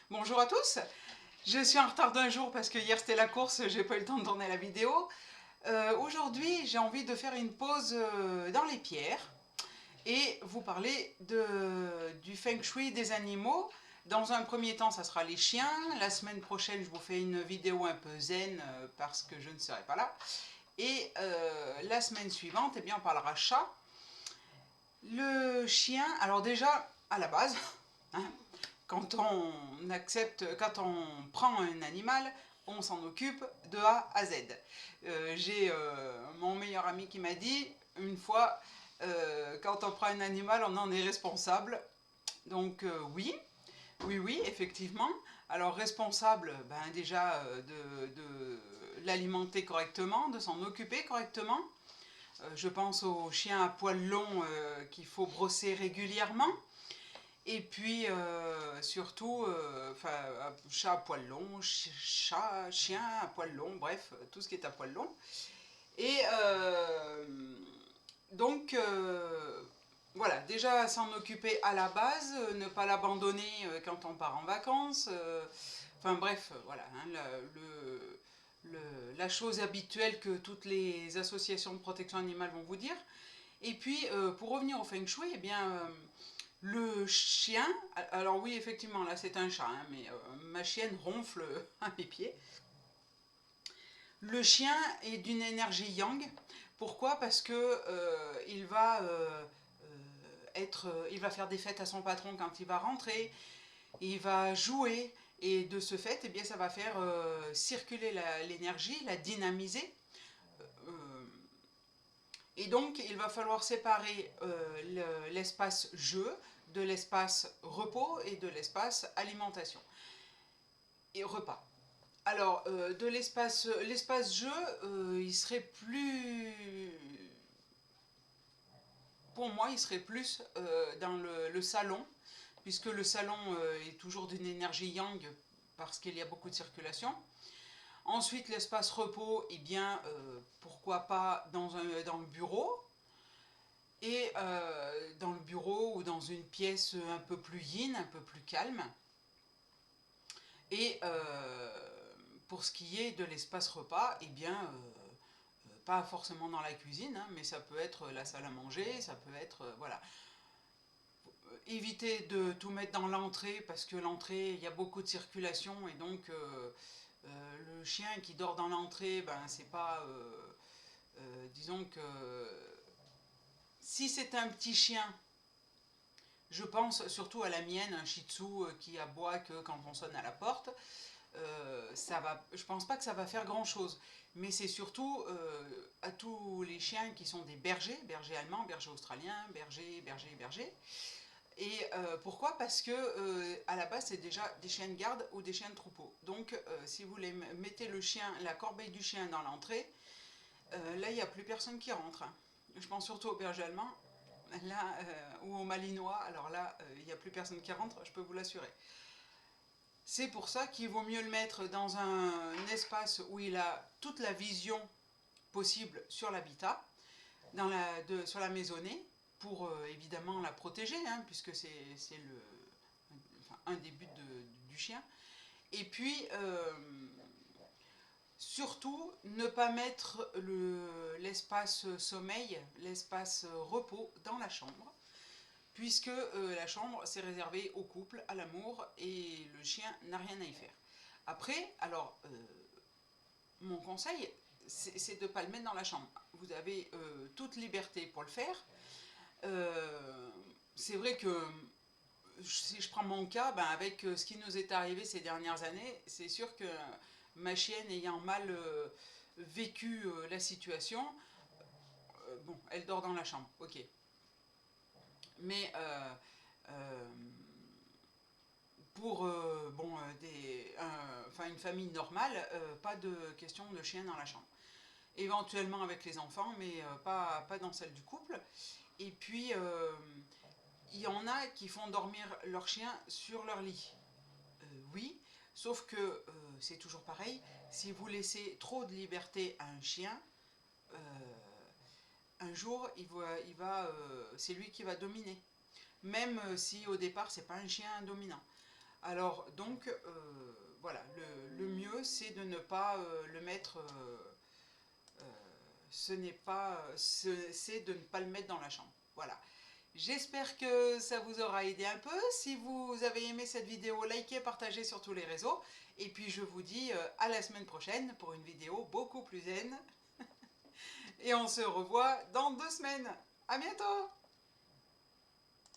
Bonjour à tous, je suis en retard d'un jour parce que hier c'était la course, j'ai pas eu le temps de tourner la vidéo. Aujourd'hui j'ai envie de faire une pause dans les pierres et vous parler du feng shui des animaux. Dans un premier temps ça sera les chiens, la semaine prochaine je vous fais une vidéo un peu zen parce que je ne serai pas là. Et la semaine suivante, eh bien, on parlera chat. Le chien, alors déjà à la base, hein, quand on accepte, quand on prend un animal, on s'en occupe de A à Z. J'ai mon meilleur ami qui m'a dit une fois, quand on prend un animal, on en est responsable. Donc oui, oui, oui, effectivement. Alors responsable, ben déjà de l'alimenter correctement, de s'en occuper correctement. Je pense aux chiens à poils longs qu'il faut brosser régulièrement. Et puis surtout, chat à poil long, chat, chien à poil long, bref, tout ce qui est à poil long. Et donc, voilà, déjà s'en occuper à la base, ne pas l'abandonner quand on part en vacances. Enfin bref, voilà, hein, la chose habituelle que toutes les associations de protection animale vont vous dire. Et puis, pour revenir au feng shui, eh bien, le chien, alors oui, effectivement, là c'est un chat, hein, mais ma chienne ronfle à mes pieds. Le chien est d'une énergie yang. Pourquoi? Parce que il va faire des fêtes à son patron quand il va rentrer, il va jouer, et de ce fait, eh bien, ça va faire circuler l'énergie, la dynamiser. Euh, et donc, il va falloir séparer l'espace jeu de l'espace repos et de l'espace alimentation et repas. Alors, de l'espace jeu, il serait plus... Pour moi, il serait plus dans le salon, puisque le salon est toujours d'une énergie yang parce qu'il y a beaucoup de circulation. Ensuite, l'espace repos, eh bien, pourquoi pas dans le bureau, et dans le bureau ou dans une pièce un peu plus yin, un peu plus calme. Et pour ce qui est de l'espace repas, eh bien, pas forcément dans la cuisine, hein, mais ça peut être la salle à manger, ça peut être, voilà. Éviter de tout mettre dans l'entrée, parce que l'entrée, il y a beaucoup de circulation, et donc le chien qui dort dans l'entrée, ben, c'est pas... disons que si c'est un petit chien, je pense surtout à la mienne, un shih tzu qui aboie que quand on sonne à la porte. Je pense pas que ça va faire grand chose, mais c'est surtout à tous les chiens qui sont des bergers, bergers allemands, bergers australiens, bergers. Et pourquoi? Parce que à la base c'est déjà des chiens de garde ou des chiens de troupeau. Donc si vous les mettez la corbeille du chien dans l'entrée, là il n'y a plus personne qui rentre, hein. Je pense surtout aux bergers allemands, là, ou aux malinois. Alors là, il n'y a plus personne qui rentre, je peux vous l'assurer. C'est pour ça qu'il vaut mieux le mettre dans un espace où il a toute la vision possible sur l'habitat, sur la maisonnée, pour évidemment la protéger, hein, puisque c'est un des buts du chien. Et puis, surtout, ne pas mettre l'espace sommeil, l'espace repos dans la chambre, puisque la chambre c'est réservé au couple, à l'amour, et le chien n'a rien à y faire. Après, alors, mon conseil, c'est de ne pas le mettre dans la chambre. Vous avez toute liberté pour le faire. Euh, c'est vrai que si je prends mon cas, ben avec ce qui nous est arrivé ces dernières années, c'est sûr que ma chienne ayant mal vécu la situation, bon, elle dort dans la chambre, ok. Mais euh, pour bon, une famille normale, pas de question de chien dans la chambre. Éventuellement avec les enfants, mais pas dans celle du couple. Et puis, il y en a qui font dormir leur chien sur leur lit. Oui, sauf que c'est toujours pareil, si vous laissez trop de liberté à un chien, euh, un jour, c'est lui qui va dominer. Même si au départ, c'est pas un chien dominant. Alors donc voilà, le mieux c'est de ne pas le mettre, ce n'est pas, c'est de ne pas le mettre dans la chambre. Voilà. J'espère que ça vous aura aidé un peu. Si vous avez aimé cette vidéo, likez, partagez sur tous les réseaux. Et puis je vous dis à la semaine prochaine pour une vidéo beaucoup plus zen. Et on se revoit dans 2 semaines. À bientôt!